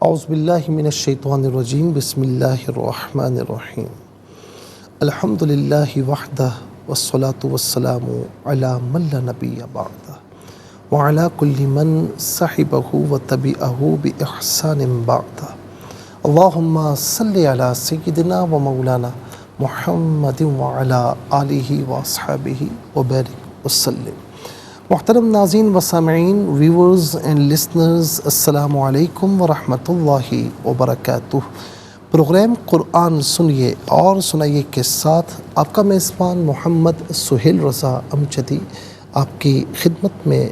اعوذ باللہ من الشیطان الرجیم بسم اللہ الرحمن الرحیم الحمد للہ وحدہ والصلاة والسلام علی من لا نبی بعدہ وعلی کل من صحبہ وتبعہ بإحسان بعدہ اللہم صلی علی سیدنا و مولانا محمد وعلی آلہ واصحابہ وبارک وسلم۔ محترم ناظرین و سامعین، ویورز اینڈ لسنرز، السلام علیکم ورحمۃ اللہ وبرکاتہ۔ پروگرام قرآن سنیے اور سنائیے کے ساتھ آپ کا میزبان محمد سہیل رضا امجدی آپ کی خدمت میں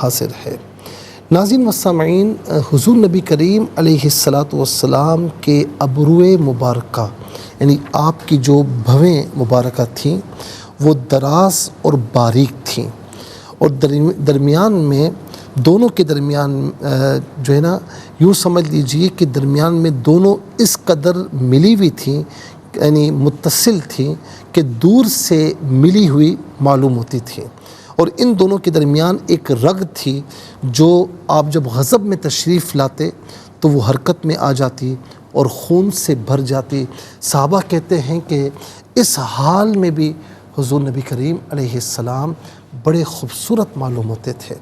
حاضر ہے۔ ناظرین و سامعین، حضور نبی کریم علیہ السلام کے ابروئے مبارکہ یعنی آپ کی جو بھویں مبارکہ تھیں وہ دراز اور باریک تھیں، اور درمیان میں دونوں کے درمیان جو ہے نا، یوں سمجھ لیجئے کہ درمیان میں دونوں اس قدر ملی ہوئی تھیں، یعنی متصل تھیں کہ دور سے ملی ہوئی معلوم ہوتی تھیں، اور ان دونوں کے درمیان ایک رگ تھی جو آپ جب غضب میں تشریف لاتے تو وہ حرکت میں آ جاتی اور خون سے بھر جاتی۔ صحابہ کہتے ہیں کہ اس حال میں بھی حضور نبی کریم علیہ السلام بڑے خوبصورت معلوم ہوتے تھے۔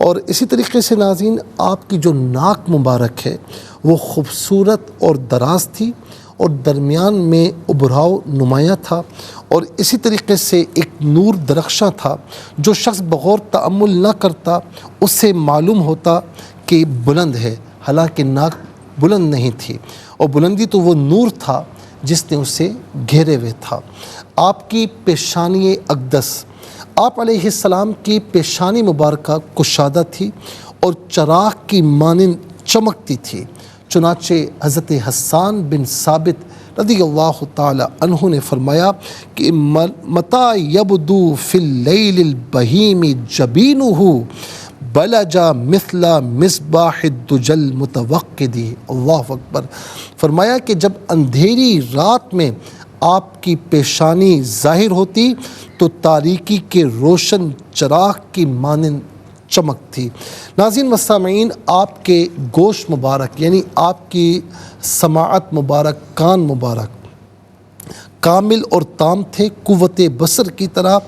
اور اسی طریقے سے ناظرین، آپ کی جو ناک مبارک ہے وہ خوبصورت اور دراز تھی اور درمیان میں ابھراؤ نمایاں تھا، اور اسی طریقے سے ایک نور درخشاں تھا جو شخص بغور تأمل نہ کرتا اس سے معلوم ہوتا کہ بلند ہے، حالانکہ ناک بلند نہیں تھی، اور بلندی تو وہ نور تھا جس نے اسے گھیرے ہوئے تھا۔ آپ کی پیشانی اقدس، آپ علیہ السلام کی پیشانی مبارکہ کشادہ تھی اور چراغ کی مانند چمکتی تھی، چنانچہ حضرت حسان بن ثابت رضی اللہ تعالی عنہ نے فرمایا کہ متى یبدو فی اللیل البہیم جبینہ بلجا مثل مصباح الدجى المتوقد۔ اللہ اکبر۔ فرمایا کہ جب اندھیری رات میں آپ کی پیشانی ظاہر ہوتی تو تاریکی کے روشن چراغ کی مانند چمک تھی۔ ناظرین و سامعین، آپ کے گوش مبارک یعنی آپ کی سماعت مبارک، کان مبارک کامل اور تام تھے، قوت بصر کی طرح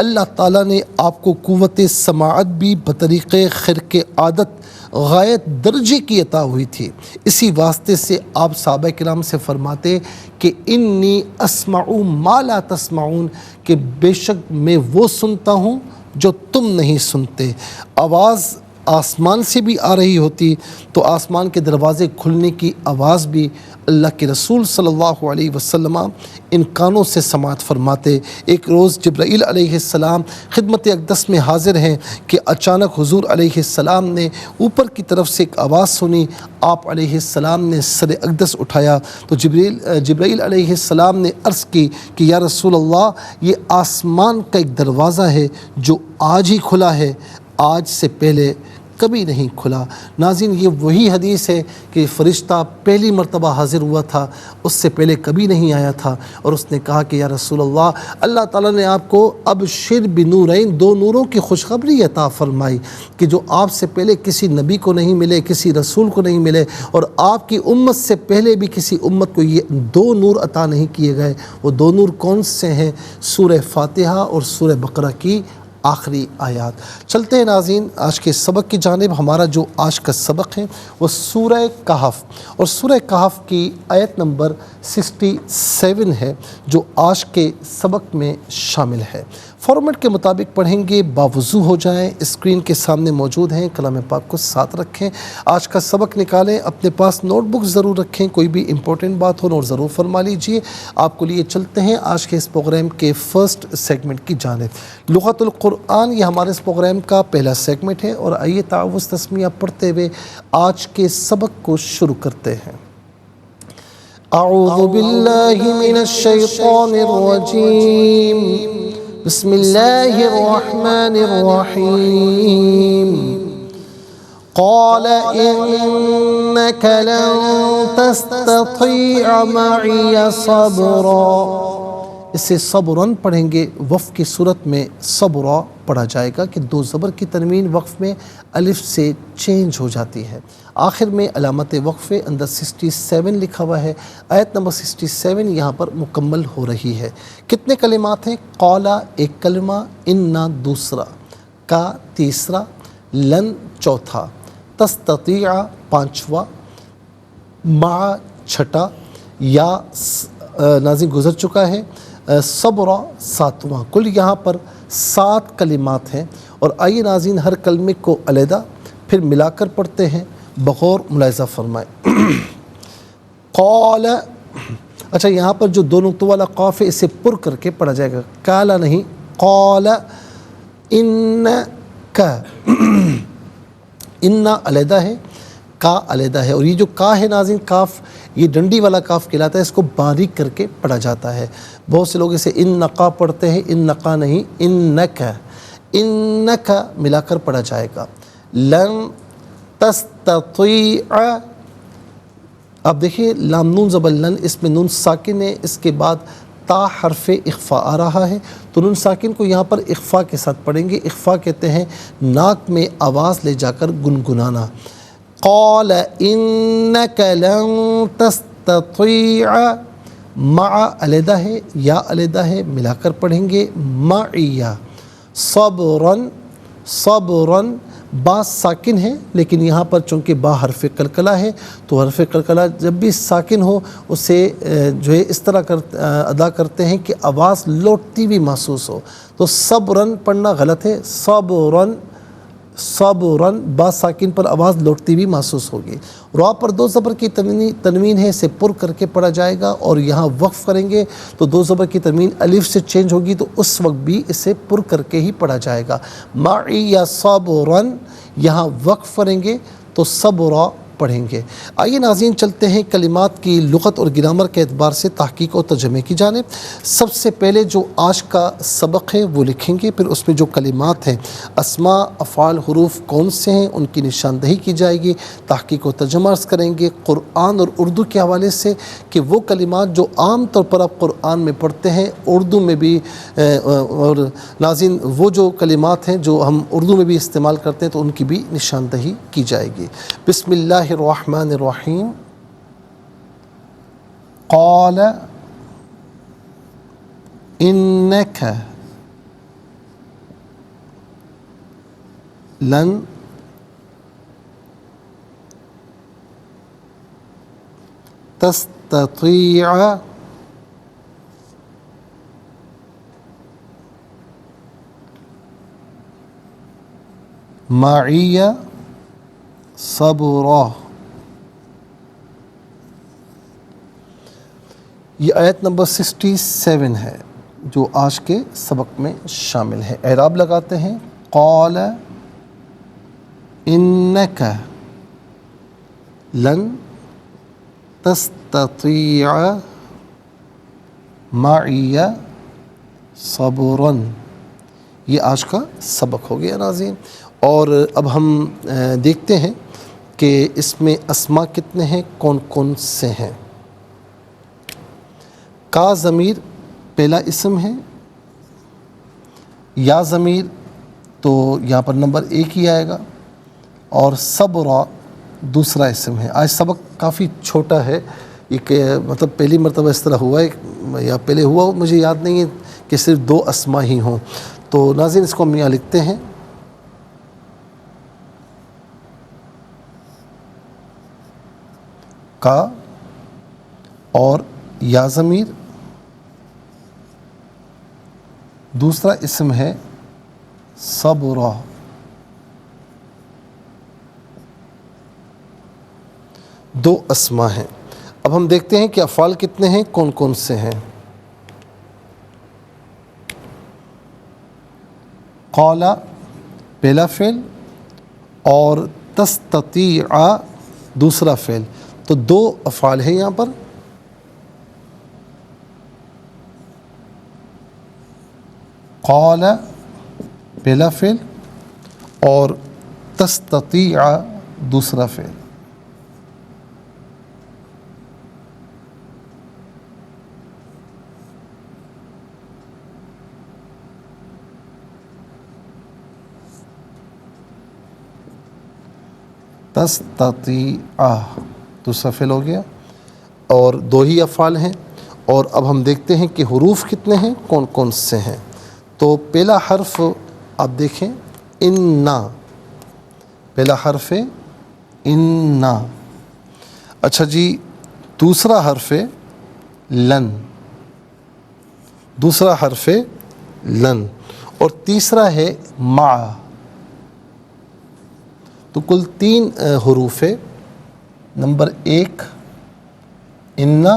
اللہ تعالیٰ نے آپ کو قوت سماعت بھی بطریق خرق عادت غایت درجے کی عطا ہوئی تھی۔ اسی واسطے سے آپ صحابہ کرام سے فرماتے کہ انی اسمع ما لا تسمعون، کہ بے شک میں وہ سنتا ہوں جو تم نہیں سنتے۔ آواز آسمان سے بھی آ رہی ہوتی تو آسمان کے دروازے کھلنے کی آواز بھی اللہ کے رسول صلی اللہ علیہ وسلم ان کانوں سے سماعت فرماتے۔ ایک روز جبرائیل علیہ السلام خدمت اقدس میں حاضر ہیں کہ اچانک حضور علیہ السلام نے اوپر کی طرف سے ایک آواز سنی۔ آپ علیہ السلام نے سر اقدس اٹھایا تو جبرائیل علیہ السلام نے عرض کی کہ یا رسول اللہ، یہ آسمان کا ایک دروازہ ہے جو آج ہی کھلا ہے، آج سے پہلے کبھی نہیں کھلا۔ ناظرین، یہ وہی حدیث ہے کہ فرشتہ پہلی مرتبہ حاضر ہوا تھا، اس سے پہلے کبھی نہیں آیا تھا، اور اس نے کہا کہ یا رسول اللہ، اللہ تعالیٰ نے آپ کو ابشر بنورین، دو نوروں کی خوشخبری عطا فرمائی کہ جو آپ سے پہلے کسی نبی کو نہیں ملے، کسی رسول کو نہیں ملے، اور آپ کی امت سے پہلے بھی کسی امت کو یہ دو نور عطا نہیں کیے گئے۔ وہ دو نور کون سے ہیں؟ سورہ فاتحہ اور سورہ بقرہ کی آخری آیات۔ چلتے ہیں ناظرین آج کے سبق کی جانب۔ ہمارا جو آج کا سبق ہے وہ سورہ کہف، اور سورہ کہف کی آیت نمبر 67 ہے جو آج کے سبق میں شامل ہے۔ فارمیٹ کے مطابق پڑھیں گے، باوضو ہو جائیں، اسکرین کے سامنے موجود ہیں، کلام پاک کو ساتھ رکھیں، آج کا سبق نکالیں، اپنے پاس نوٹ بک ضرور رکھیں، کوئی بھی امپورٹنٹ بات ہو نوٹ ضرور فرما لیجئے۔ آپ کو لیے چلتے ہیں آج کے اس پروگرام کے فرسٹ سیگمنٹ کی جانب۔ لغت القرآن یہ ہمارے اس پروگرام کا پہلا سیگمنٹ ہے، اور آئیے تعوذ تسمیہ پڑھتے ہوئے آج کے سبق کو شروع کرتے ہیں۔ اعوذ باللہ من الشیطان الرجیم، بسم اللہ الرحمن الرحیم۔ قال انک لن تستطیع معی صبرا، اسے صبرن پڑھیں گے، وقف کی صورت میں صبرا پڑھا جائے گا کہ دو زبر کی تنوین وقف میں الف سے چینج ہو جاتی ہے۔ آخر میں علامت وقف اندر 67 لکھا ہوا ہے، آیت نمبر 67 یہاں پر مکمل ہو رہی ہے۔ کتنے کلمات ہیں؟ قولا ایک کلمہ، انا دوسرا، کا تیسرا، لن چوتھا، تستطیع پانچواں، مع چھٹا، یا ناظرین گزر چکا ہے، صبرا ساتواں۔ کل یہاں پر 7 کلمات ہیں، اور آئیے ناظرین ہر کلمے کو علیحدہ پھر ملا کر پڑھتے ہیں، بغور ملاحظہ فرمائیں۔ قال، اچھا یہاں پر جو دو نقطوں والا قاف ہے اسے پر کر کے پڑھا جائے گا، کالا نہیں، قال انکا، انا علیحدہ ہے، کا علیحدہ ہے، اور یہ جو کا ہے ناظرین کاف، یہ ڈنڈی والا کاف کہلاتا ہے، اس کو باریک کر کے پڑھا جاتا ہے۔ بہت سے لوگ اسے ان نقا پڑھتے ہیں، ان نقا نہیں، انکا، انکا ملا کر پڑھا جائے گا۔ لن تستطیع، اب دیکھیں لام نون زبر لن، اس میں نون ساکن ہے، اس کے بعد تا حرف اخفا آ رہا ہے، تو نون ساکن کو یہاں پر اخفا کے ساتھ پڑھیں گے۔ اخفا کہتے ہیں ناک میں آواز لے جا کر گنگنانا۔ قال انک لن تستطیع، مع علیحدہ ہے، یا علیحدہ ہے، ملا کر پڑھیں گے، معیہ، صبرن، صبرن، با ساکن ہے لیکن یہاں پر چونکہ با حرف قلقلہ ہے، تو حرف قلقلہ جب بھی ساکن ہو اسے جو ہے اس طرح ادا کرتے ہیں کہ آواز لوٹتی بھی محسوس ہو، تو صبرن پڑھنا غلط ہے، صبرن، صبرن، با ساکن پر آواز لوٹتی بھی محسوس ہوگی۔ را پر دو زبر کی تنوین ہے، اسے پر کر کے پڑھا جائے گا، اور یہاں وقف کریں گے تو دو زبر کی تنوین الف سے چینج ہوگی، تو اس وقت بھی اسے پر کر کے ہی پڑھا جائے گا۔ معی یا صبرن، یہاں وقف کریں گے تو صبرا پڑھیں گے۔ آئیے ناظرین چلتے ہیں کلمات کی لغت اور گرامر کے اعتبار سے تحقیق اور ترجمے کی جانب۔ سب سے پہلے جو آج کا سبق ہے وہ لکھیں گے، پھر اس میں جو کلمات ہیں، اسماء، افعال، حروف کون سے ہیں ان کی نشاندہی کی جائے گی، تحقیق و ترجمہ عرض کریں گے قرآن اور اردو کے حوالے سے کہ وہ کلمات جو عام طور پر آپ قرآن میں پڑھتے ہیں اردو میں بھی، اور ناظرین وہ جو کلمات ہیں جو ہم اردو میں بھی استعمال کرتے ہیں تو ان کی بھی نشاندہی کی جائے گی۔ بسم اللہ الرحمن الرحیم۔ قال انک لن تستطیع معی صبرا۔ یہ آیت نمبر 67 ہے جو آج کے سبق میں شامل ہے۔ اعراب لگاتے ہیں، قال انک لن تستطیع معی صبرا، یہ آج کا سبق ہو گیا ناظرین۔ اور اب ہم دیکھتے ہیں کہ اس میں اسماء کتنے ہیں، کون کون سے ہیں۔ کا ضمیر پہلا اسم ہے، یا ضمیر تو یہاں پر نمبر 1 ہی آئے گا، اور صبرا دوسرا اسم ہے۔ آج سبق کافی چھوٹا ہے، یہ کہ مطلب پہلی مرتبہ اس طرح ہوا ہے یا پہلے ہوا مجھے یاد نہیں ہے کہ صرف 2 اسماء ہی ہوں، تو ناظرین اس کو ہم یہاں لکھتے ہیں۔ کا اور یا ضمیر، دوسرا اسم ہے صبرا، دو اسماء ہیں۔ اب ہم دیکھتے ہیں کہ افعال کتنے ہیں، کون کون سے ہیں۔ قال پہلا فعل اور تستطیع دوسرا فعل، تو 2 افعال ہیں یہاں پر۔ قال پہلا فعل اور تستطیع دوسرا فعل۔ تستطیع دوسرا فعل ہو گیا، اور دو ہی افعال ہیں. اور اب ہم دیکھتے ہیں کہ حروف کتنے ہیں، کون کون سے ہیں. تو پہلا حرف آپ دیکھیں انا، پہلا حرف ہے انا. اچھا جی، دوسرا حرف ہے لن، دوسرا حرف ہے لن، اور تیسرا ہے مع. تو کل 3 حروف ہے. نمبر 1 انا،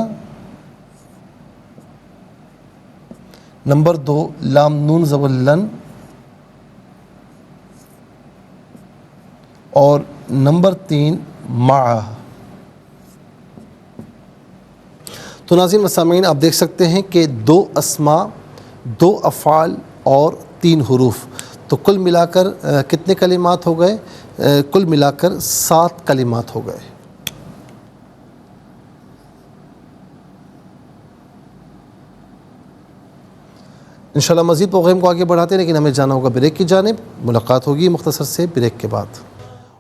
نمبر 2 لام نون زبر لن، اور نمبر 3 مع. تو ناظرین و سامعین، آپ دیکھ سکتے ہیں کہ 2 اسماء، 2 افعال اور 3 حروف. تو کل ملا کر کتنے کلمات ہو گئے؟ کل ملا کر 7 کلمات ہو گئے. انشاءاللہ مزید پروگرام کو آگے بڑھاتے ہیں، لیکن ہمیں جانا ہوگا بریک کی جانب. ملاقات ہوگی مختصر سے بریک کے بعد.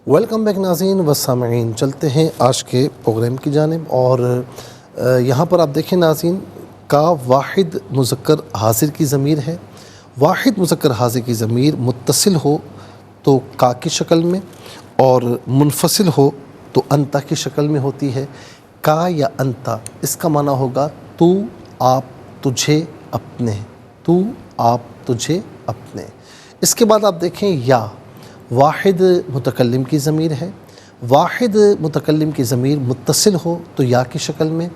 ویلکم بیک ناظرین و سامعین، چلتے ہیں آج کے پروگرام کی جانب. اور یہاں پر آپ دیکھیں ناظرین، کا واحد مذکر حاضر کی ضمیر ہے. واحد مذکر حاضر کی ضمیر متصل ہو تو کا کی شکل میں، اور منفصل ہو تو انتا کی شکل میں ہوتی ہے. کا یا انتا، اس کا معنی ہوگا تو، آپ، تجھے، اپنے. تو، آپ، تجھے، اپنے. اس کے بعد آپ دیکھیں یا، واحد متکلم کی ضمیر ہے. واحد متکلم کی ضمیر متصل ہو تو یا کی شکل میں،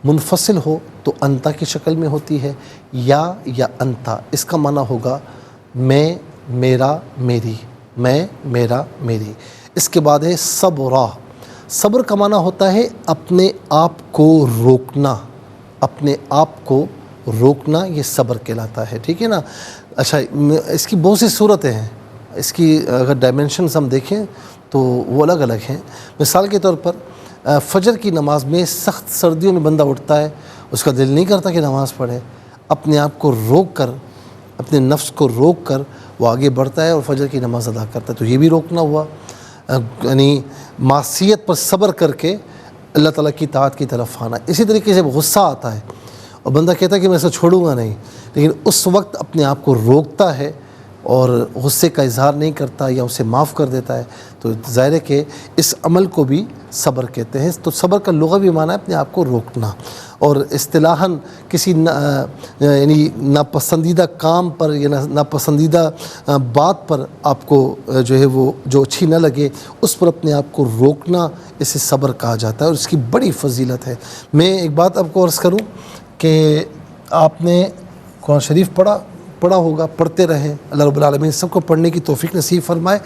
منفصل ہو تو انتا کی شکل میں ہوتی ہے. یا انتا، اس کا معنی ہوگا میں، میرا، میری. میں، میرا، میری. اس کے بعد ہے صبرا. صبر کا معنی ہوتا ہے اپنے آپ کو روکنا. اپنے آپ کو روکنا، یہ صبر کہلاتا ہے. ٹھیک ہے نا. اچھا، اس کی بہت سی صورتیں ہیں. اس کی اگر ڈائمنشنز ہم دیکھیں تو وہ الگ الگ ہیں. مثال کے طور پر فجر کی نماز میں سخت سردیوں میں بندہ اٹھتا ہے، اس کا دل نہیں کرتا کہ نماز پڑھے. اپنے آپ کو روک کر، اپنے نفس کو روک کر وہ آگے بڑھتا ہے اور فجر کی نماز ادا کرتا ہے. تو یہ بھی روکنا ہوا، یعنی معصیت پر صبر کر کے اللہ تعالیٰ کی اطاعت کی طرف آنا. اسی طریقے سے غصہ آتا ہے اور بندہ کہتا ہے کہ میں اسے چھوڑوں گا نہیں، لیکن اس وقت اپنے آپ کو روکتا ہے اور غصے کا اظہار نہیں کرتا یا اسے معاف کر دیتا ہے. تو ظاہر ہے کہ اس عمل کو بھی صبر کہتے ہیں. تو صبر کا لغوی معنی ہے اپنے آپ کو روکنا. اور اصطلاحاً کسی یعنی ناپسندیدہ کام پر یا ناپسندیدہ بات پر آپ کو جو ہے وہ جو اچھی نہ لگے، اس پر اپنے آپ کو روکنا، اسے صبر کہا جاتا ہے، اور اس کی بڑی فضیلت ہے. میں ایک بات آپ کو عرض کروں کہ آپ نے قرآن شریف پڑھا ہوگا، پڑھتے رہیں. اللہ رب العالمین سب کو پڑھنے کی توفیق نصیب فرمائے.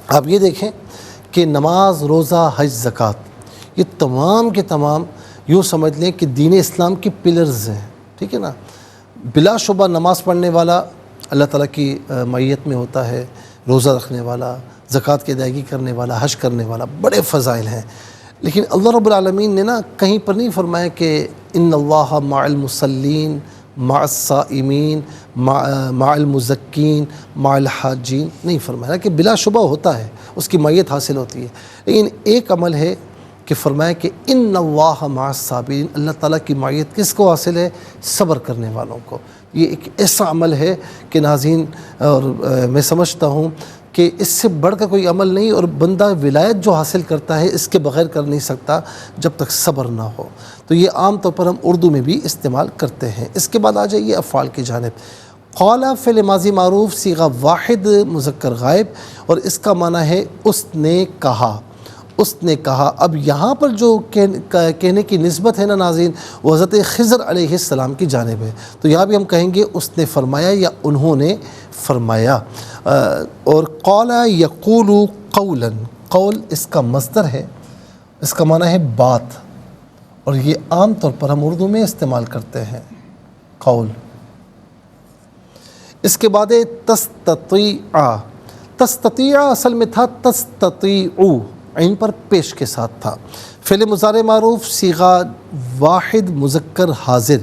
آپ یہ دیکھیں کہ نماز، روزہ، حج، زکوٰۃ، یہ تمام کے تمام یوں سمجھ لیں کہ دین اسلام کی پلرز ہیں. ٹھیک ہے نا. بلا شبہ نماز پڑھنے والا اللہ تعالیٰ کی معیت میں ہوتا ہے، روزہ رکھنے والا، زکوٰۃ کی ادائیگی کرنے والا، حج کرنے والا، بڑے فضائل ہیں. لیکن اللہ رب العالمین نے کہیں پر نہیں فرمایا کہ ان اللہ مع المصلین، مع الصائمین، مع المزکین، مع الحاجین. نہیں فرمایا کہ بلا شبہ ہوتا ہے، اس کی معیت حاصل ہوتی ہے. لیکن ایک عمل ہے کہ فرمایا کہ ان اللہ مع الصابرین، اللہ تعالیٰ کی معیت کس کو حاصل ہے؟ صبر کرنے والوں کو. یہ ایک ایسا عمل ہے کہ ناظرین، اور میں سمجھتا ہوں کہ اس سے بڑھ کر کوئی عمل نہیں، اور بندہ ولایت جو حاصل کرتا ہے اس کے بغیر کر نہیں سکتا جب تک صبر نہ ہو. تو یہ عام طور پر ہم اردو میں بھی استعمال کرتے ہیں. اس کے بعد آ جائیے افعال کی جانب. قال فعل ماضی معروف صیغہ واحد مذکر غائب، اور اس کا معنی ہے اس نے کہا. اس نے کہا. اب یہاں پر جو کہنے کی نسبت ہے نا ناظرین، وہ حضرت خضر علیہ السلام کی جانب ہے. تو یہاں بھی ہم کہیں گے اس نے فرمایا یا انہوں نے فرمایا. اور قال یقول قولا، قول اس کا مصدر ہے، اس کا معنی ہے بات، اور یہ عام طور پر ہم اردو میں استعمال کرتے ہیں قول. اس کے بعد تستطیع. تستطیع اصل میں تھا تستطیع، عین پر پیش کے ساتھ تھا. فعل مضارع معروف صیغہ واحد مذکر حاضر.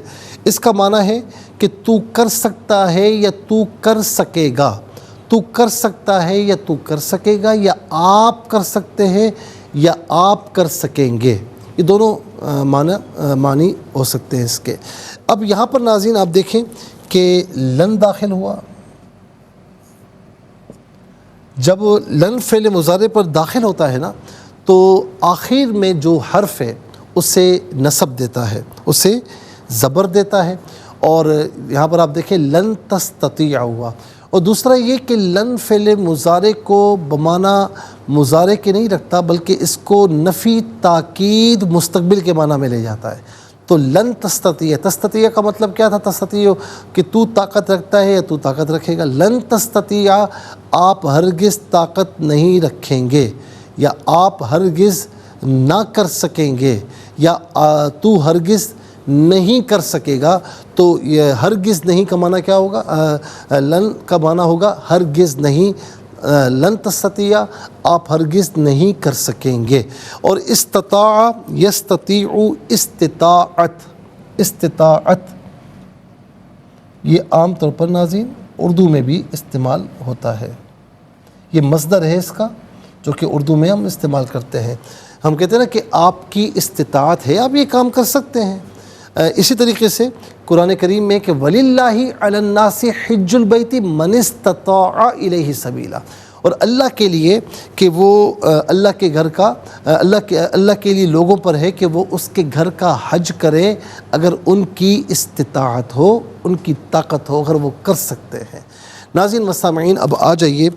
اس کا معنی ہے کہ تو کر سکتا ہے یا تو کر سکے گا. تو کر سکتا ہے یا تو کر سکے گا، یا آپ کر سکتے ہیں یا آپ کر سکیں گے، یہ دونوں معنی ہو سکتے ہیں اس کے۔ اب یہاں پر ناظرین آپ دیکھیں کہ لن داخل ہوا، جب لن فعل مضارع پر داخل ہوتا ہے نا تو آخر میں جو حرف ہے اسے نصب دیتا ہے، اسے زبر دیتا ہے، اور یہاں پر آپ دیکھیں لن تستطیع ہوا۔ اور دوسرا یہ کہ لن فعل مضارع کو بمعنی مضارع کے نہیں رکھتا، بلکہ اس کو نفی تاکید مستقبل کے معنی میں لے جاتا ہے۔ تو لن تستطیع، تستطیع کا مطلب کیا تھا؟ تستطیع کہ تو طاقت رکھتا ہے یا تو طاقت رکھے گا۔ لن تستطیع آپ ہرگز طاقت نہیں رکھیں گے، یا آپ ہرگز نہ کر سکیں گے، یا تو ہرگز نہیں کر سکے گا۔ تو یہ ہرگز نہیں کا معنی کیا ہوگا؟ لن کا معنی ہوگا ہرگز نہیں، لن تستطیع آپ ہرگز نہیں کر سکیں گے۔ اور استطاع یستطیع، استطاعت یہ عام طور پر ناظرین اردو میں بھی استعمال ہوتا ہے، یہ مصدر ہے اس کا جو کہ اردو میں ہم استعمال کرتے ہیں۔ ہم کہتے ہیں نا کہ آپ کی استطاعت ہے، آپ یہ کام کر سکتے ہیں۔ اسی طریقے سے قرآن کریم میں کہ وَلِلَّهِ عَلَى النَّاسِ حِجُّ الْبَيْتِ مَنِ اسْتَطَاعَ إِلَيْهِ سَبِيلًا، اور اللہ کے لیے کہ وہ اللہ کے گھر کا اللہ کے لیے لوگوں پر ہے کہ وہ اس کے گھر کا حج کرے اگر ان کی استطاعت ہو، ان کی طاقت ہو، اگر وہ کر سکتے ہیں۔ ناظرین و سامعین اب آ جائیے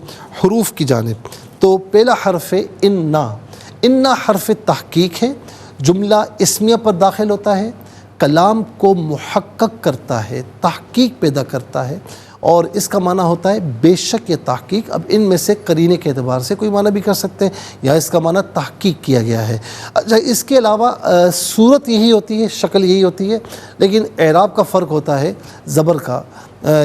حروف کی جانب۔ تو پہلا حرف ہے انا۔ انا حرف تحقیق ہے، جملہ اسمیہ پر داخل ہوتا ہے، کلام کو محقق کرتا ہے، تحقیق پیدا کرتا ہے، اور اس کا معنی ہوتا ہے بے شک یا تحقیق۔ اب ان میں سے قرینے کے اعتبار سے کوئی معنی بھی کر سکتے ہیں، یا اس کا معنی تحقیق کیا گیا ہے۔ اچھا، اس کے علاوہ صورت یہی ہوتی ہے، شکل یہی ہوتی ہے، لیکن اعراب کا فرق ہوتا ہے زبر کا۔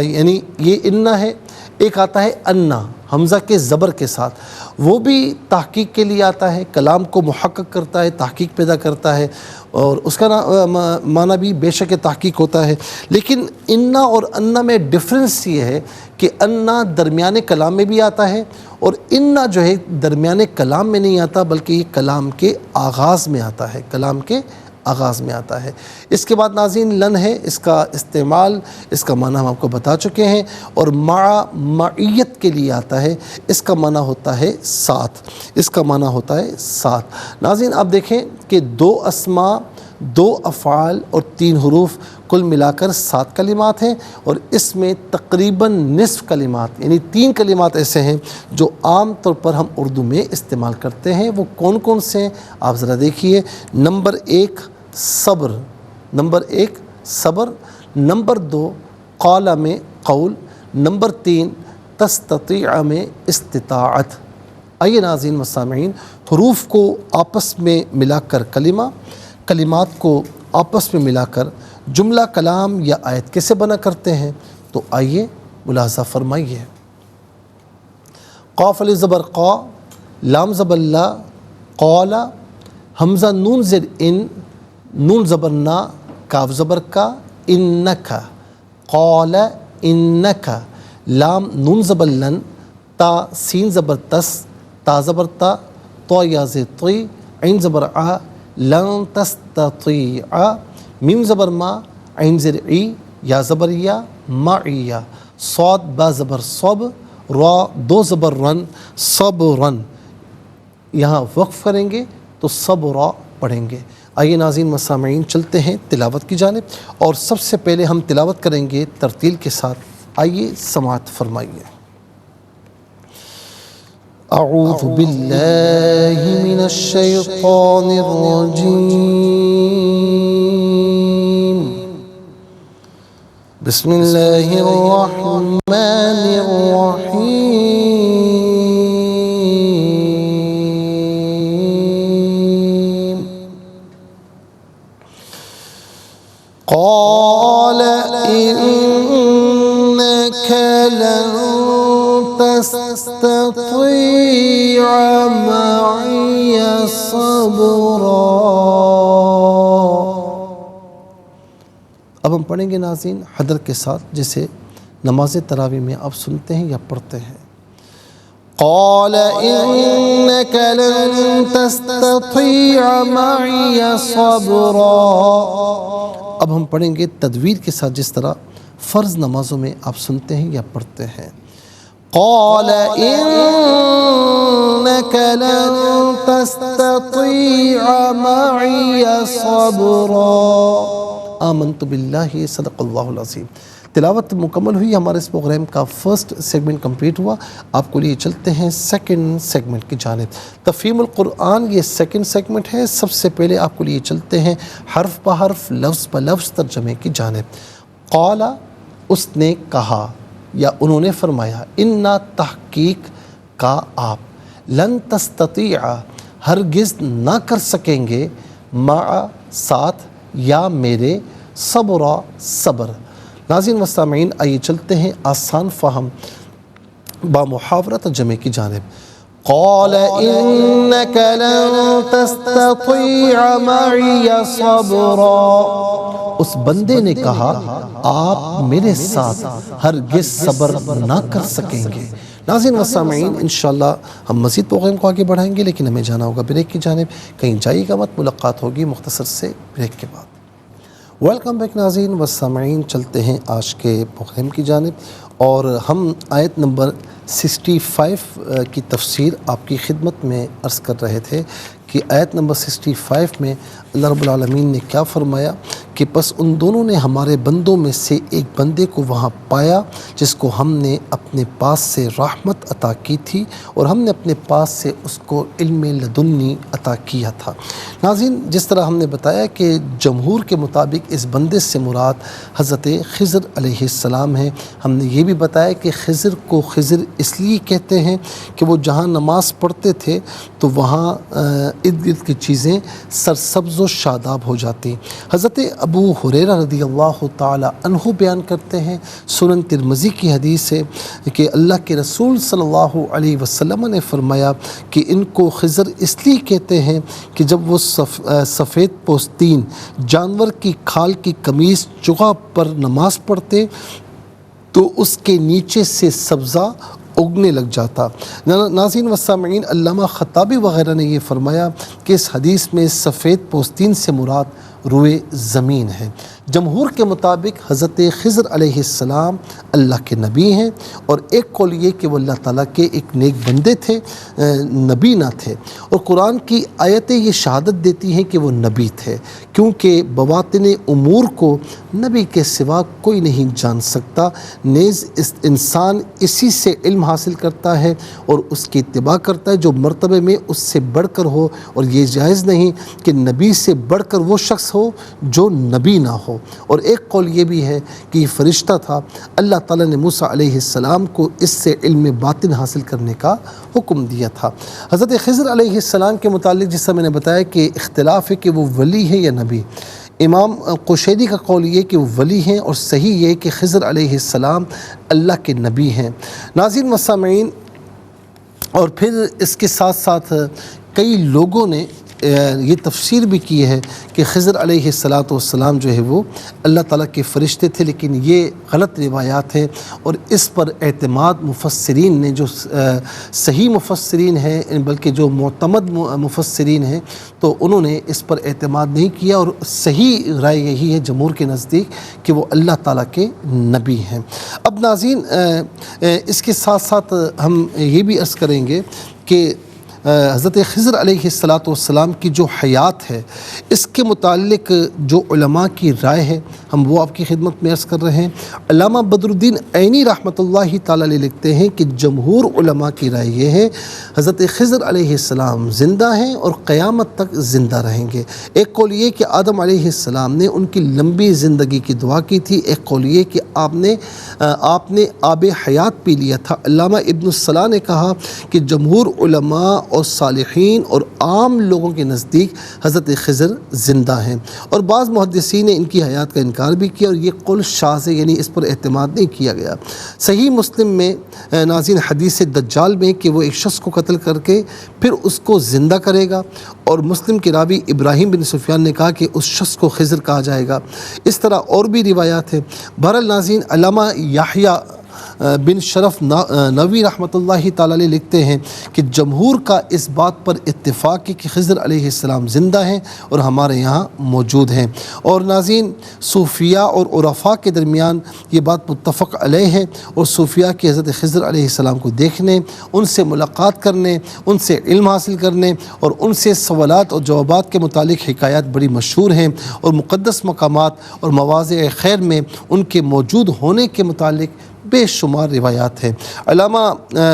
یعنی یہ انا ہے، ایک آتا ہے انا حمزہ کے زبر کے ساتھ، وہ بھی تحقیق کے لیے آتا ہے، کلام کو محقق کرتا ہے، تحقیق پیدا کرتا ہے، اور اس کا معنی بھی بے شک تحقیق ہوتا ہے۔ لیکن انا اور انا میں ڈفرنس یہ ہے کہ انا درمیان کلام میں بھی آتا ہے، اور انا جو ہے درمیان کلام میں نہیں آتا، بلکہ یہ کلام کے آغاز میں آتا ہے، کلام کے آغاز میں آتا ہے۔ اس کے بعد ناظرین لن ہے، اس کا استعمال، اس کا معنی ہم آپ کو بتا چکے ہیں، اور معیت کے لیے آتا ہے، اس کا معنی ہوتا ہے ساتھ، اس کا معنی ہوتا ہے ساتھ۔ ناظرین آپ دیکھیں کہ 2 اسماء، 2 افعال اور 3 حروف، کل ملا کر 7 کلمات ہیں، اور اس میں تقریباً نصف کلمات یعنی 3 کلمات ایسے ہیں جو عام طور پر ہم اردو میں استعمال کرتے ہیں۔ وہ کون کون سے ہیں آپ ذرا دیکھیے۔ نمبر 1 صبر، نمبر 1 صبر، نمبر 2 قال میں قول، نمبر 3 تستطیع میں استطاعت۔ آئیے ناظرین و سامعین حروف کو آپس میں ملا کر کلمات کو آپس میں ملا کر جملہ کلام یا آیت کیسے بنا کرتے ہیں، تو آئیے ملاحظہ فرمائیے۔ قاف علی زبر قا، لام زبر لا، قال، حمزہ نون زیر ان، نون زبر نا، کاف زبر کا، انکا، قال انکا، لام نون زبر لن، تا سین زبر تس، تا زبر تا، تو یا زیر طی، عین زبر آ، لن تستطیع، میم زبر ما، عین زیر ای، یا زبر یا، معیہ، صاد با زبر صب، را 2 زبر رن، صبرن۔ یہاں وقف کریں گے تو صبرا پڑھیں گے۔ آئیے ناظرین و سامعین چلتے ہیں تلاوت کی جانب، اور سب سے پہلے ہم تلاوت کریں گے ترتیل کے ساتھ۔ آئیے سماعت فرمائیے۔ اعوذ باللہ من الشیطان الرجیم، بسم اللہ الرحمن الرحیم۔ قال إنك لن تستطيع معي صبرا۔ اب ہم پڑھیں گے ناظرین حضرت کے ساتھ، جسے نماز تراویح میں آپ سنتے ہیں یا پڑھتے ہیں۔ قال إنك لن تستطيع معي صبرا۔ اب ہم پڑھیں گے تدویر کے ساتھ، جس طرح فرض نمازوں میں آپ سنتے ہیں یا پڑھتے ہیں۔ قال إنك لن تستطيع معي صبرا۔ آمنت باللہ، صدق اللہ العظیم۔ تلاوت مکمل ہوئی، ہمارے اس پروگرام کا فرسٹ سیگمنٹ کمپلیٹ ہوا۔ آپ کو لیے چلتے ہیں سیکنڈ سیگمنٹ کی جانب۔ تفہیم القرآن یہ سیکنڈ سیگمنٹ ہے۔ سب سے پہلے آپ کو لیے چلتے ہیں حرف بہ حرف، لفظ بہ لفظ ترجمے کی جانب۔ قال، اس نے کہا یا انہوں نے فرمایا، انا تحقیق کا آپ، لن تستطیع ہرگز نہ کر سکیں گے، مع ساتھ، یا میرے، صبرا صبر۔ ناظرین و سامعین، آئیے چلتے ہیں آسان فہم با محاورہ ترجمے کی جانب۔ قال انک لن تستطیع معی صبرا۔ اس بندے نے کہا آپ میرے ساتھ ہرگز صبر نہ کر سکیں گے۔ ناظرین و سامعین، انشاءاللہ ہم مزید پروگرام کو آگے بڑھائیں گے، لیکن ہمیں جانا ہوگا بریک کی جانب۔ کہیں جائیے گا مت، ملاقات ہوگی مختصر سے بریک کے بعد۔ ویلکم بیک ناظرین و سامعین، چلتے ہیں آج کے پروگرام کی جانب، اور ہم آیت نمبر 65 کی تفسیر آپ کی خدمت میں عرض کر رہے تھے کہ آیت نمبر 65 میں اللہ رب العالمین نے کیا فرمایا کہ پس ان دونوں نے ہمارے بندوں میں سے ایک بندے کو وہاں پایا جس کو ہم نے اپنے پاس سے رحمت عطا کی تھی، اور ہم نے اپنے پاس سے اس کو علم لدنی عطا کیا تھا۔ ناظرین، جس طرح ہم نے بتایا کہ جمہور کے مطابق اس بندے سے مراد حضرت خضر علیہ السلام ہے۔ ہم نے یہ بھی بتایا کہ خضر کو خضر اس لیے کہتے ہیں کہ وہ جہاں نماز پڑھتے تھے تو وہاں ارد گرد کی چیزیں سرسبز و شاداب ہو جاتی۔ حضرت ابو ہریرہ رضی اللہ تعالی عنہ بیان کرتے ہیں، سنن ترمذی کی حدیث ہے کہ اللہ کے رسول صلی اللہ علیہ وسلم نے فرمایا کہ ان کو خضر اس لیے کہتے ہیں کہ جب وہ سفید پوستین جانور کی کھال کی قمیص چغا پر نماز پڑھتے تو اس کے نیچے سے سبزہ اگنے لگ جاتا۔ ناظرین و سامعین، علامہ خطابی وغیرہ نے یہ فرمایا کہ اس حدیث میں سفید پوستین سے مراد روئے زمین ہے۔ جمہور کے مطابق حضرت خضر علیہ السلام اللہ کے نبی ہیں، اور ایک قول یہ کہ وہ اللہ تعالیٰ کے ایک نیک بندے تھے، نبی نہ تھے، اور قرآن کی آیتیں یہ شہادت دیتی ہیں کہ وہ نبی تھے، کیونکہ بواطن امور کو نبی کے سوا کوئی نہیں جان سکتا، نیز انسان اسی سے علم حاصل کرتا ہے اور اس کی اتباع کرتا ہے جو مرتبے میں اس سے بڑھ کر ہو، اور یہ جائز نہیں کہ نبی سے بڑھ کر وہ شخص ہو جو نبی نہ ہو۔ اور ایک قول یہ بھی ہے کہ یہ فرشتہ تھا، اللہ تعالیٰ نے موسیٰ علیہ السلام کو اس سے علم باطن حاصل کرنے کا حکم دیا تھا۔ حضرت خضر علیہ السلام کے متعلق جس طرح میں نے بتایا کہ اختلاف ہے کہ وہ ولی ہے یا نبی۔ امام قشیری کا قول یہ کہ وہ ولی ہیں، اور صحیح یہ کہ خضر علیہ السلام اللہ کے نبی ہیں۔ ناظرین و سامعین، اور پھر اس کے ساتھ ساتھ کئی لوگوں نے یہ تفسیر بھی کی ہے کہ خضر علیہ السلام جو ہے وہ اللہ تعالیٰ کے فرشتے تھے، لیکن یہ غلط روایات ہیں، اور اس پر اعتماد مفسرین نے، جو صحیح مفسرین ہیں بلکہ جو معتمد مفسرین ہیں، تو انہوں نے اس پر اعتماد نہیں کیا، اور صحیح رائے یہی ہے جمہور کے نزدیک کہ وہ اللہ تعالیٰ کے نبی ہیں۔ اب ناظرین، اس کے ساتھ ساتھ ہم یہ بھی عرض کریں گے کہ حضرت خضر علیہ السلام کی جو حیات ہے، اس کے متعلق جو علماء کی رائے ہے ہم وہ آپ کی خدمت میں عرض کر رہے ہیں۔ علامہ بدر الدین عینی رحمۃ اللہ تعالی علیہ لکھتے ہیں کہ جمہور علماء کی رائے یہ ہے حضرت خضر علیہ السلام زندہ ہیں اور قیامت تک زندہ رہیں گے۔ ایک قول یہ کہ آدم علیہ السلام نے ان کی لمبی زندگی کی دعا کی تھی، ایک قول یہ کہ آپ نے آب حیات پی لیا تھا۔ علامہ ابن الصلاح نے کہا کہ جمہور علماء اور صالحین اور عام لوگوں کے نزدیک حضرت خضر زندہ ہیں، اور بعض محدثین نے ان کی حیات کا انکار بھی کیا، اور یہ قول شاذ ہے، یعنی اس پر اعتماد نہیں کیا گیا۔ صحیح مسلم میں ناظرین حدیث دجال میں کہ وہ ایک شخص کو قتل کر کے پھر اس کو زندہ کرے گا، اور مسلم کے راوی ابراہیم بن سفیان نے کہا کہ اس شخص کو خضر کہا جائے گا۔ اس طرح اور بھی روایات ہیں۔ بہرحال ناظرین، علامہ یحییٰ بن شرف نووی رحمۃ اللہ تعالی علیہ لکھتے ہیں کہ جمہور کا اس بات پر اتفاق ہے کہ خضر علیہ السلام زندہ ہیں اور ہمارے یہاں موجود ہیں۔ اور ناظرین، صوفیاء اور عرفاء کے درمیان یہ بات متفق علیہ ہے، اور صوفیاء کی حضرت خضر علیہ السلام کو دیکھنے، ان سے ملاقات کرنے، ان سے علم حاصل کرنے اور ان سے سوالات اور جوابات کے متعلق حکایات بڑی مشہور ہیں، اور مقدس مقامات اور مواضع خیر میں ان کے موجود ہونے کے متعلق بے شمار روایات ہیں۔ علامہ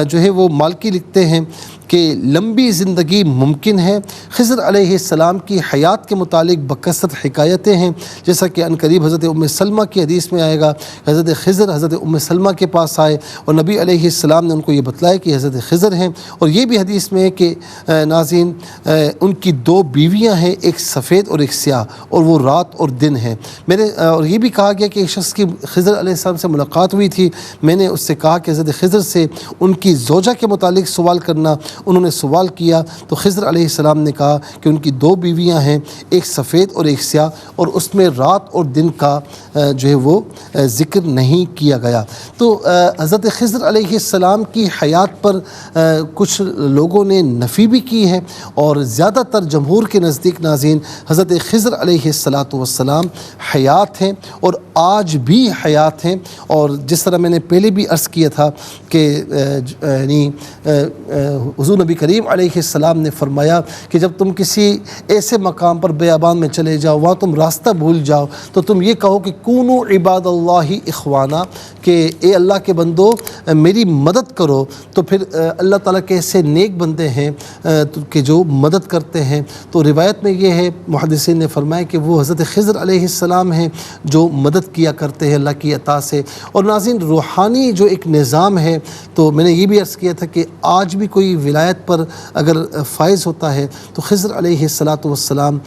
جو ہے وہ مالکی لکھتے ہیں کہ لمبی زندگی ممکن ہے۔ خضر علیہ السلام کی حیات کے متعلق بکثرت حکایتیں ہیں، جیسا کہ عنقریب حضرت ام سلمہ کی حدیث میں آئے گا، حضرت خضر حضرت ام سلمہ کے پاس آئے اور نبی علیہ السلام نے ان کو یہ بتلایا کہ حضرت خضر ہیں، اور یہ بھی حدیث میں ہے کہ ناظرین ان کی دو بیویاں ہیں، ایک سفید اور ایک سیاہ، اور وہ رات اور دن ہیں۔ اور یہ بھی کہا گیا کہ ایک شخص کی خضر علیہ السلام سے ملاقات ہوئی تھی، میں نے اس سے کہا کہ حضرت خضر سے ان کی زوجہ کے متعلق سوال کرنا۔ انہوں نے سوال کیا تو خضر علیہ السلام نے کہا کہ ان کی دو بیویاں ہیں، ایک سفید اور ایک سیاہ، اور اس میں رات اور دن کا جو ہے وہ ذکر نہیں کیا گیا۔ تو حضرت خضر علیہ السلام کی حیات پر کچھ لوگوں نے نفی بھی کی ہے، اور زیادہ تر جمہور کے نزدیک ناظرین حضرت خضر علیہ السلام حیات ہیں اور آج بھی حیات ہیں۔ اور جس طرح میں نے پہلے بھی عرض کیا تھا کہ یعنی حضور نبی کریم علیہ السلام نے فرمایا کہ جب تم کسی ایسے مقام پر بیابان میں چلے جاؤ، وہاں تم راستہ بھول جاؤ، تو تم یہ کہو کہ کونوا عباد اللہ اخوانا، کہ اے اللہ کے بندو میری مدد کرو۔ تو پھر اللہ تعالیٰ کے ایسے نیک بندے ہیں کہ جو مدد کرتے ہیں۔ تو روایت میں یہ ہے، محدثین نے فرمایا کہ وہ حضرت خضر علیہ السلام ہیں جو مدد کیا کرتے ہیں اللہ کی عطا سے۔ اور ناظرین، روحانی جو ایک نظام ہے، تو میں نے یہ بھی عرض کیا تھا کہ آج بھی کوئی ولایت پر اگر فائز ہوتا ہے تو خضر علیہ السلام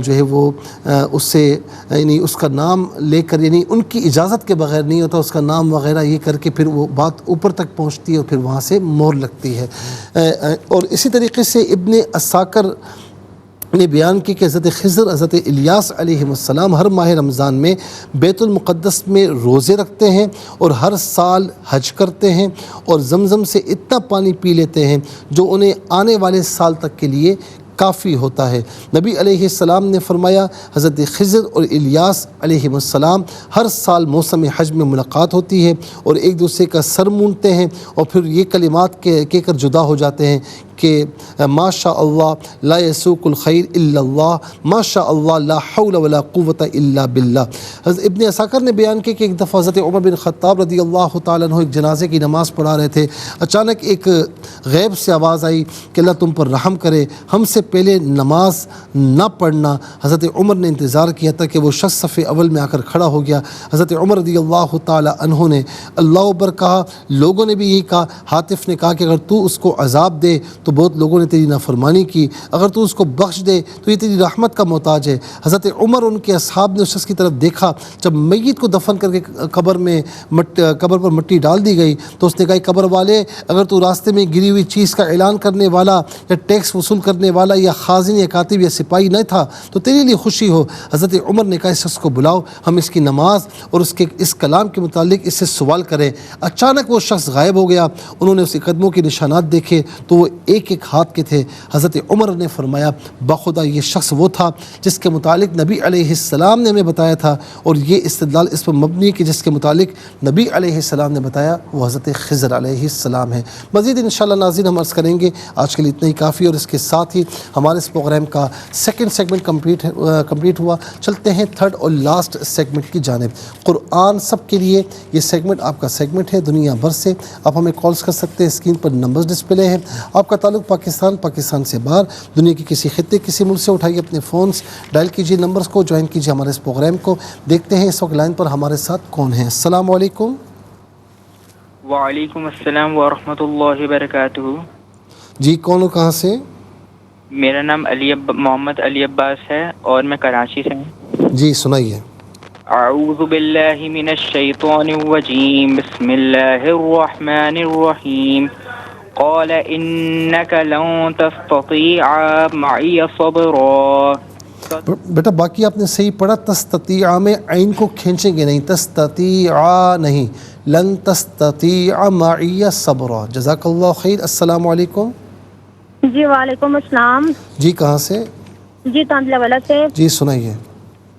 جو ہے وہ اس سے یعنی اس کا نام لے کر، یعنی ان کی اجازت کے بغیر نہیں ہوتا، اس کا نام وغیرہ یہ کر کے پھر وہ بات اوپر تک پہنچتی ہے اور پھر وہاں سے مہر لگتی ہے۔ اور اسی طریقے سے ابن عساکر نے بیان کی کہ حضرت خضر حضرت الیاس علیہ السلام ہر ماہ رمضان میں بیت المقدس میں روزے رکھتے ہیں اور ہر سال حج کرتے ہیں اور زمزم سے اتنا پانی پی لیتے ہیں جو انہیں آنے والے سال تک کے لیے کافی ہوتا ہے۔ نبی علیہ السلام نے فرمایا حضرت خضر اور الیاس علیہ السلام ہر سال موسم حج میں ملاقات ہوتی ہے اور ایک دوسرے کا سر مونڈتے ہیں اور پھر یہ کلمات کہہ کر جدا ہو جاتے ہیں کہ ما شاء اللہ لا یسوق الخیر الا اللہ، ما شاء اللہ لا حول ولا قوت الا باللہ۔ حضرت ابن عساکر نے بیان کیا کہ ایک دفعہ حضرت عمر بن خطاب رضی اللہ تعالیٰ عنہ ایک جنازے کی نماز پڑھا رہے تھے، اچانک ایک غیب سے آواز آئی کہ اللہ تم پر رحم کرے، ہم سے پہلے نماز نہ پڑھنا۔ حضرت عمر نے انتظار کیا تھا کہ وہ شخص صف اول میں آ کر کھڑا ہو گیا۔ حضرت عمر رضی اللہ تعالیٰ عنہ نے اللہ اکبر کہا، لوگوں نے بھی یہی کہا۔ حاتف نے کہا کہ اگر تو اس کو عذاب دے تو بہت لوگوں نے تیری نافرمانی کی، اگر تو اس کو بخش دے تو یہ تیری رحمت کا محتاج ہے۔ حضرت عمر ان کے اصحاب نے اس شخص کی طرف دیکھا، جب میت کو دفن کر کے قبر پر مٹی ڈال دی گئی تو اس نے کہا قبر والے، اگر تو راستے میں گری ہوئی چیز کا اعلان کرنے والا یا ٹیکس وصول کرنے والا یا خازن یا کاتب یا سپاہی نہ تھا تو تیرے لیے خوشی ہو۔ حضرت عمر نے کہا اس شخص کو بلاؤ، ہم اس کی نماز اور اس کے اس کلام کے متعلق اس سے سوال کریں۔ اچانک وہ شخص غائب ہو گیا، انہوں نے اس کے قدموں کے نشانات دیکھے تو وہ ایک ایک ہاتھ کے تھے۔ حضرت عمر نے فرمایا بخدا یہ شخص وہ تھا جس کے متعلق نبی علیہ السلام نے ہمیں بتایا تھا، اور یہ استدلال اس پر مبنی ہے کہ جس کے متعلق نبی علیہ السلام نے بتایا وہ حضرت خضر علیہ السلام ہے۔ مزید انشاءاللہ ناظرین ہم عرض کریں گے، آج کے لیے اتنا ہی کافی، اور اس کے ساتھ ہی ہمارے اس پروگرام کا سیکنڈ سیگمنٹ کمپلیٹ ہوا۔ چلتے ہیں تھرڈ اور لاسٹ سیگمنٹ کی جانب، قرآن سب کے لیے۔ یہ سیگمنٹ آپ کا سیگمنٹ ہے، دنیا بھر سے آپ ہمیں کالز کر سکتے ہیں، اسکرین پر نمبرز ڈسپلے ہیں۔ آپ کا تعلق پاکستان سے باہر، دنیا کے کسی خطے کسی ملک سے، اٹھائیے اپنے فونز، ڈائل کیجیے نمبرز کو، جوائن کیجیے ہمارے اس پروگرام کو۔ دیکھتے ہیں اس وقت لائن پر ہمارے ساتھ کون ہیں۔ السلام علیکم۔ وعلیکم السلام ورحمۃ اللہ وبرکاتہ۔ جی کون ہو، کہاں سے؟ میرا نام محمد علی عباس ہے اور میں کراچی سے ہوں۔ جی سنائیے۔ اعوذ باللہ من الشیطان الرجیم، بسم اللہ الرحمن الرحیم۔ قال انک لن تستطیع معی صبرا۔ وبرکاتہ۔ بیٹا باقی آپ نے صحیح پڑھا، تستطیع میں عین کو کھینچیں گے نہیں، تستطیع نہیں، لن تستطیع معی صبرا۔ جزاک اللہ خیر۔ السلام علیکم۔ جی وعلیکم السلام۔ جی کہاں سے؟ جی تانزلہ والا سے۔ جی سنائیے۔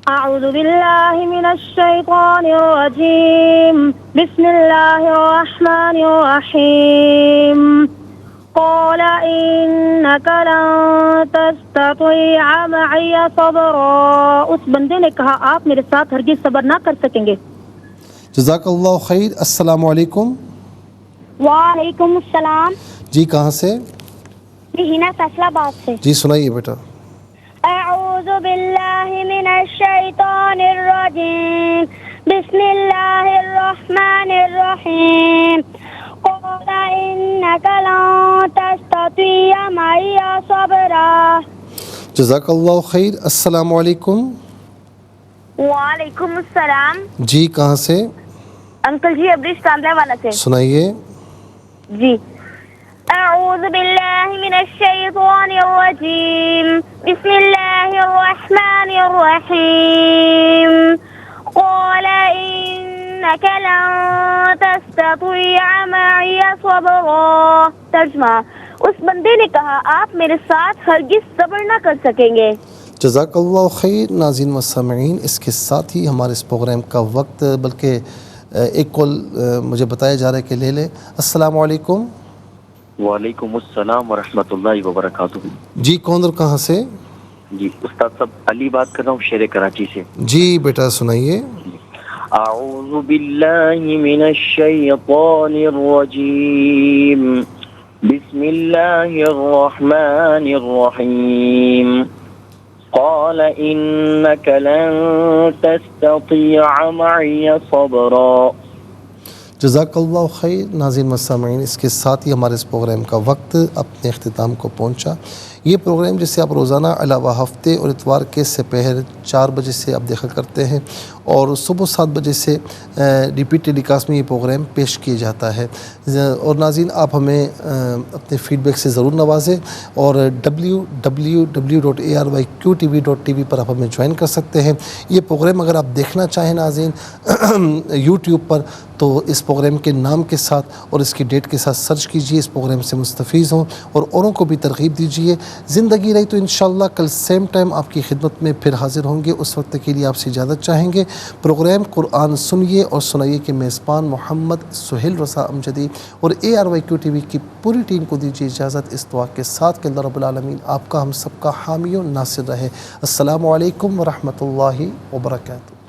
اعوذ باللہ من الشیطان الرجیم، بسم اللہ الرحمن الرحیم۔ قال انک لن تستطیع معی صبرا، اس بندے نے کہا آپ میرے ساتھ ہرگز صبر نہ کر سکیں گے۔ جزاک اللہ خیر۔ السلام علیکم۔ وعلیکم السلام۔ جی کہاں سے؟ ہنا فیصلہ آباد سے۔ جی سنائیے بیٹا۔ اعوذ باللہ من الشیطان الرجیم، بسم اللہ الرحمن الرحیم۔ قال انک لن تستطیع معی صبرا۔ جزاک اللہ خیر۔ السلام علیکم۔ وعلیکم السلام۔ جی کہاں سے؟ انکل جی ابریش تانزلہ والا سے۔ سنائیے۔ جی اعوذ باللہ من الشیطان الرجیم، بسم اللہ الرحمن الرحیم۔ قال انک لن تستطیع معی صبرا۔ ترجمہ، اس بندے نے کہا آپ میرے ساتھ ہرگز صبر نہ کر سکیں گے۔ جزاک اللہ خیر۔ ناظرین و سامعین، اس کے ساتھ ہی ہمارے اس پروگرام کا وقت، بلکہ ایک کال مجھے بتایا جا رہا ہے کہ لے لیں۔ السلام علیکم۔ وعلیکم السلام ورحمۃ اللہ وبرکاتہ۔ جی کون اور کہاں سے؟ جی استاد صاحب علی بات کر رہا ہوں شہر کراچی سے۔ جی بیٹا سنائیے۔ اعوذ باللہ من الشیطان الرجیم، بسم اللہ الرحمن الرحیم۔ قال انک لن تستطیع معی صبرا۔ جزاک اللہ خیر۔ ناظرین و سامعین، اس کے ساتھ ہی ہمارے اس پروگرام کا وقت اپنے اختتام کو پہنچا۔ یہ پروگرام جسے آپ روزانہ علاوہ ہفتے اور اتوار کے سپہر 4 بجے سے آپ دیکھا کرتے ہیں، اور صبح 7 بجے سے ریپیٹ ٹیلی کاسٹ میں یہ پروگرام پیش کیا جاتا ہے۔ اور ناظرین آپ ہمیں اپنے فیڈ بیک سے ضرور نوازیں، اور www.arYQTV.tv پر آپ ہمیں جوائن کر سکتے ہیں۔ یہ پروگرام اگر آپ دیکھنا چاہیں ناظرین یوٹیوب پر، تو اس پروگرام کے نام کے ساتھ اور اس کی ڈیٹ کے ساتھ سرچ کیجئے، اس پروگرام سے مستفیض ہوں اور اوروں کو بھی ترغیب دیجئے۔ زندگی رہی تو انشاءاللہ کل سیم ٹائم آپ کی خدمت میں پھر حاضر ہوں گے۔ اس وقت کے لیے آپ سے اجازت چاہیں گے۔ پروگرام قرآن سنیے اور سنائیے کے میزبان محمد سہیل رضا امجدی اور ARYQTV کی پوری ٹیم کو دیجیے اجازت، اس دعا کے ساتھ کہ اللہ رب العالمین آپ کا ہم سب کا حامی و ناصر رہے۔ السلام علیکم ورحمۃ اللہ وبرکاتہ۔